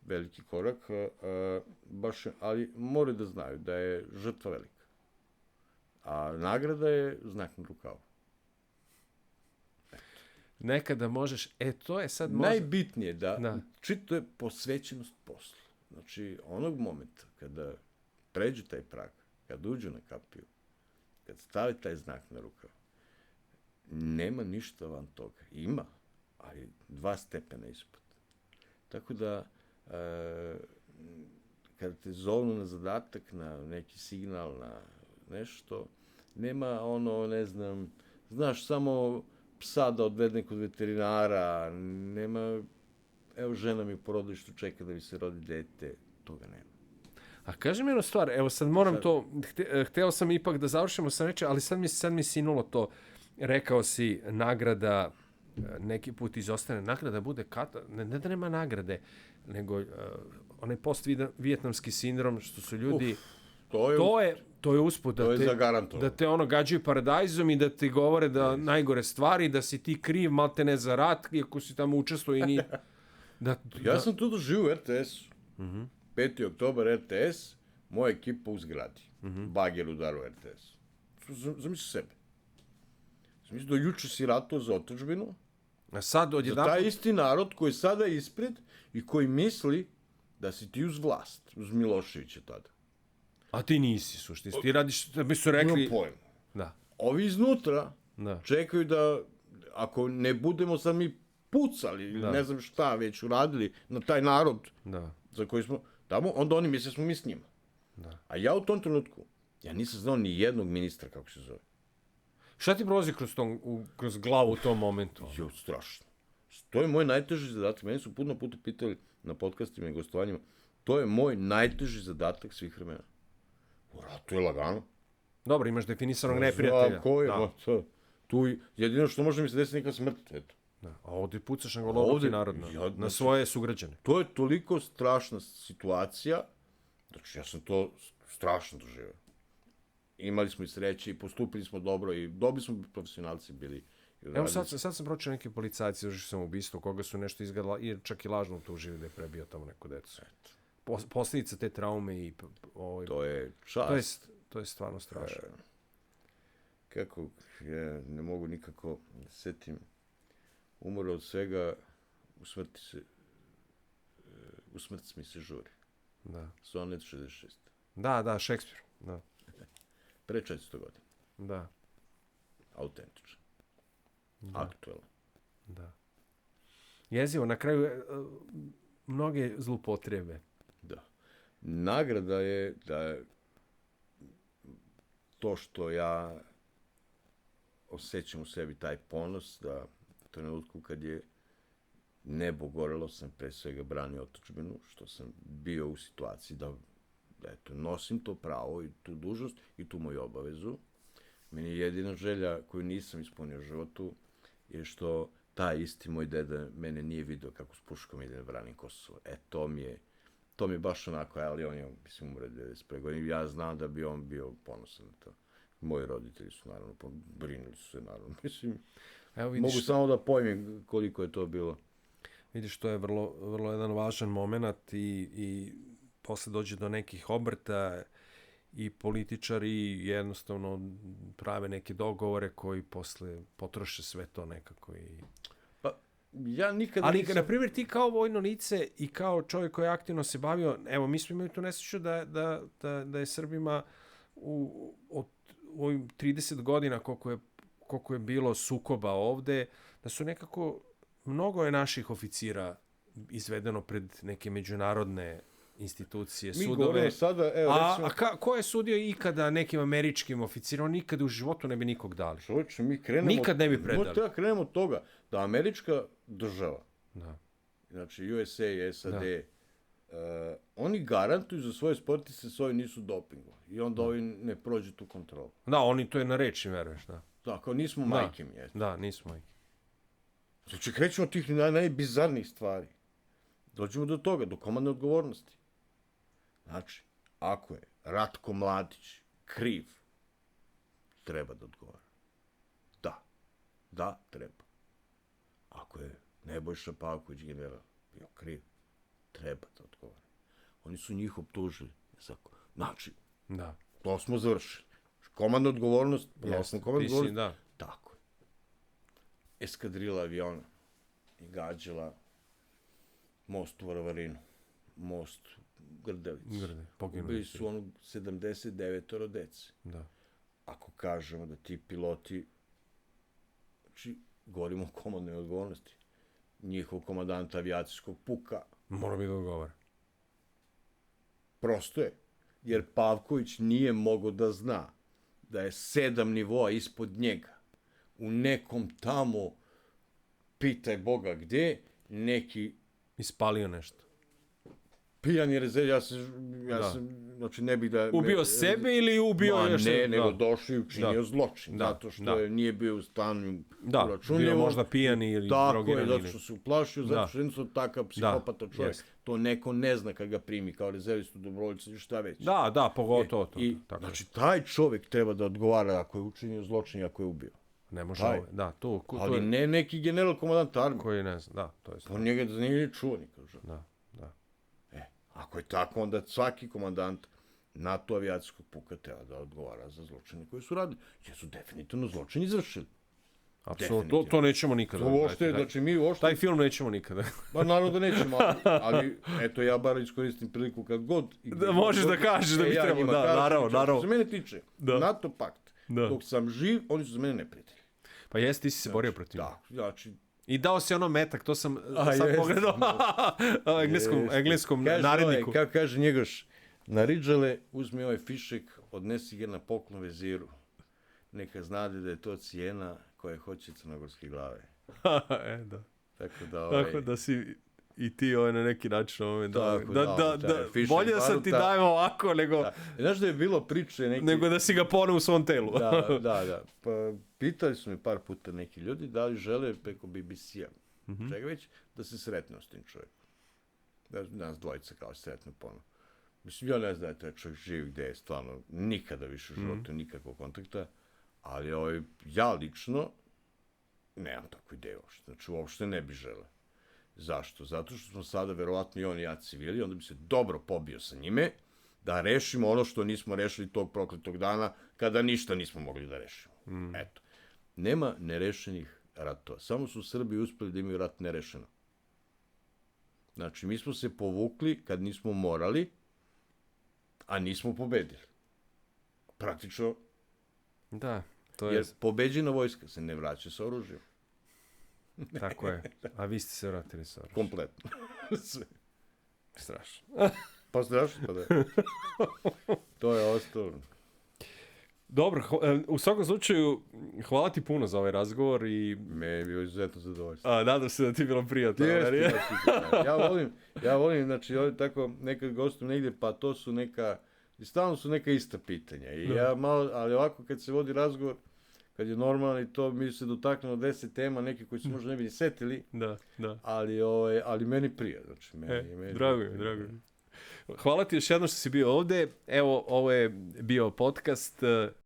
veliki korak, baš, ali moraju da znaju da je žrtva velika. A nagrada je znak na rukavu. Nekada možeš, to je sad najbitnije da čito je posvećenost poslu. Znači, onog momenta kada pređu taj prag, kad uđu na kapiju, kad stave taj znak na rukav, nema ništa van toga. Ima, ali 2 stepena ispod. Tako da, kada te zovnu na zadatak, na neki signal, na nešto, nema ono, ne znam, znaš, samo psa da odvede kod veterinara, nema, evo žena mi u porodilištu čeka da mi se rodi dete, toga nema. A kaži mi jednu stvar, evo sad moram to, hteo sam ipak da završimo sa nečem, ali sad mi sinulo to, rekao si nagrada, neki put izostane, nagrada bude, ne da nema nagrade, nego onaj post-vijetnamski sindrom, što su ljudi, to je usput, da te ono gađaju paradajzom i da ti govore da najgore stvari, da si ti kriv, malte ne za rat, iako si tamo učestvo i ni... Ja sam tu doživio u RTS-u. 5. oktobar RTS, moja ekipa u zgradi. Bager udaru RTS. Zamisli sebe. Zamisli da juče si ratao za otadžbinu, za taj isti narod koji je sada ispred i koji misli da si ti uz vlast, uz Miloševića tada. A ti nisi, suštinski. Ti radiš, da bi su rekli... Imam pojma. Da. Ovi iznutra čekaju da, ako ne budemo sad mi pucali, ne znam šta već uradili na taj narod za koji smo tamo, onda oni misle smo mi s njima. A ja u tom trenutku, ja nisam znao ni jednog ministra, kako se zove. Šta ti prolazi kroz glavu u tom momentu? Jo, strašno. To je moj najteži zadatak. Meni su puno puta pitali na podcastima i gostovanjima, to je moj najteži zadatak svih vremena. U ratu je lagano. Dobro, imaš definisanog neprijatelja. Ko je? Tu jedino što može mi se desiti neka smrt, eto. A ovdje pucaš na gologoti narodno, na svoje sugrađane. To je toliko strašna situacija, znači ja sam to strašno doživio. Imali smo i sreće i postupili smo dobro i dobri smo profesionalci bili. Evo sad sam pročeo neki policajci, završio sam ubistvo, koga su nešto izgledala, i čak i lažno tužili da je prebio tamo neku decu. Posljedice te traume i... To je čast. To je stvarno strašno. Kako, ja ne mogu nikako da setim, umro od svega, u smrt mi se žuri. Da. Sonet 66. Da, Šekspir, da. Pre 400 godina. Da. Autentičan. Aktualan. Da. Jezivo, na kraju mnoge zloupotrebe. Da. Nagrada je da to što ja osjećam u sebi taj ponos, da u trenutku kad je nebo gorelo sam pre svega branio otadžbinu, što sam bio u situaciji da eto, nosim to pravo i tu dužnost i tu moju obavezu. Meni je jedina želja koju nisam ispunio u životu je što taj isti moj deda mene nije vidio kako s puškom ide da branim Kosovo. To mi je baš onako, ali on je, mislim, umre 95 godina. Ja znam da bi on bio ponosan na to. Moji roditelji su, naravno, brinuli su se, naravno. Mislim, mogu samo da pojmim koliko je to bilo. Vidiš, to je vrlo, vrlo jedan važan moment i posle dođe do nekih obrta i političari jednostavno prave neke dogovore koji posle potroše sve to nekako i... Ja nikada ali, na primjer, ti kao vojno lice i kao čovjek koji je aktivno se bavio, evo, mi smo imali tu nesreću da je Srbima od ovim 30 godina koliko je bilo sukoba ovde, da su nekako, mnogo je naših oficira izvedeno pred neke međunarodne institucije, sudove. Sada, evo, a ko je sudio ikada nekim američkim oficirima? Nikada u životu ne bi nikog dali. Čovječe, mi krenemo... Nikad ne bi predali. Treba krenemo od toga da američka država, znači USA i SAD, oni garantuju za svoje sportiste da ovi nisu dopingu. I onda ovi ne prođu tu kontrolu. Da, oni to je na reči, veruješ, da. Da, kao nismo majke mi. Da, nismo majke. Znači, krećemo od tih najbizarnijih stvari. Dođemo do toga, do komandne odgovornosti. Znači, ako je Ratko Mladić kriv, treba da odgovara. Da, treba. Ako je Nebojša Pavković general bio kriv, treba da odgovara. Oni su njih optužili. Znači, Da. to smo završili. Komandna odgovornost, Da. tako je. Eskadrila aviona i gađala most u Varvarinu, most u Grdelici. Ubili su onog 79 dece. Da. Ako kažemo da ti piloti, znači, govorimo o komandnoj odgovornosti, njihov komandant avijacijskog puka, Mora bi da odgovara. prosto je, jer Pavković nije mogao da zna da je 7 nivoa ispod njega, u nekom tamo, pitaj Boga gde, neki Ispalio nešto. pijani rezerv, ja sam, znači ne bih da... Ubio sebe ili ubio još... Ne, nego došao i učinio zločin, zato što nije bio u stanju uračunljivo. Bio možda pijani ili drogiran. Tako je, zato što se uplašio, zato što jednostavno takav psihopata čovjek. To neko ne zna kad ga primi kao rezervistu, dobrovoljca ili šta već. Da, pogotovo to. Znači, taj čovjek treba da odgovara ako je učinio zločin i ako je ubio. Ne može ovo, da, to... Ali ne neki general komandant armije. Koji ne zna, da, to je stvar. On njega da nije čuo nikad. Da. Ako je tako, onda svaki komandant NATO avijacijskog puka treba da odgovara za zločine koje su radili. Jer su definitivno zločin izvršili. Apsolutno, to nećemo nikada. Taj film nećemo nikada. Ba, naravno da nećemo, ali eto, ja bar iskoristim priliku kad god... Možeš da kažeš da bi trebalo, da, naravno. Što se mene tiče, NATO pakt, dok sam živ, oni su za mene neprijatelji. Pa jesi, ti si se borio protiv. Da, znači... I dao si ono metak, to sam sad pogledao engleskom naredniku. Kako kaže Njegoš, na Ridžale uzmi ovaj fišek, odnesi ga na poklon veziru. Neka znade da je to cijena koja hoće crnogorske glave. Da. Tako da si i ti na neki način bolje da sam ti dajem ovako nego... Znaš da je bilo priče neki... Nego da si ga poneo u svom telu. Da. Pa pitali su me par puta neki ljudi da li žele preko BBC-a, čega već, da se sretnu s tim čovjekom. Nas dvojica kao sretnu ponovno. Mislim, ja ne znam da je taj čovjek živ gde je stvarno nikada više u životu, nikakvog kontakta, ali ja lično nemam takvu ideju uopšte. Znači, uopšte ne bi želeo. Zašto? Zato što smo sada, verovatno i on i ja civili, onda bi se dobro pobio sa njime, da rešimo ono što nismo rešili tog prokletog dana, kada ništa nismo mogli da rešimo. Eto. Nema nerešenih ratova. Samo su Srbi uspeli da imaju rat nerešeno. Znači, mi smo se povukli kad nismo morali, a nismo pobedili. Praktično, da, to je... jer pobeđena vojska se ne vraća sa oružjem. Tako je. A vi ste se vratili sa oružjem. Kompletno. Sve. Strašno. Pa strašno, pa da. To je ostalo. Dobro, u svakom slučaju, hvala ti puno za ovaj razgovor i... Me je bio izuzetno zadovoljstvo. Nadam se da ti je bilo prijatno. Ja volim, znači, tako nekad gostujem negdje, pa to su neka, stalno su neka ista pitanja. I ja malo, ali ovako kad se vodi razgovor, kad je normalno i to, mi se dotaknemo 10 tema, neke koji se možda ne bi ni setili, ali meni prija. Znači, drago mi. Hvala ti još jednom što si bio ovde. Evo, ovo je bio podcast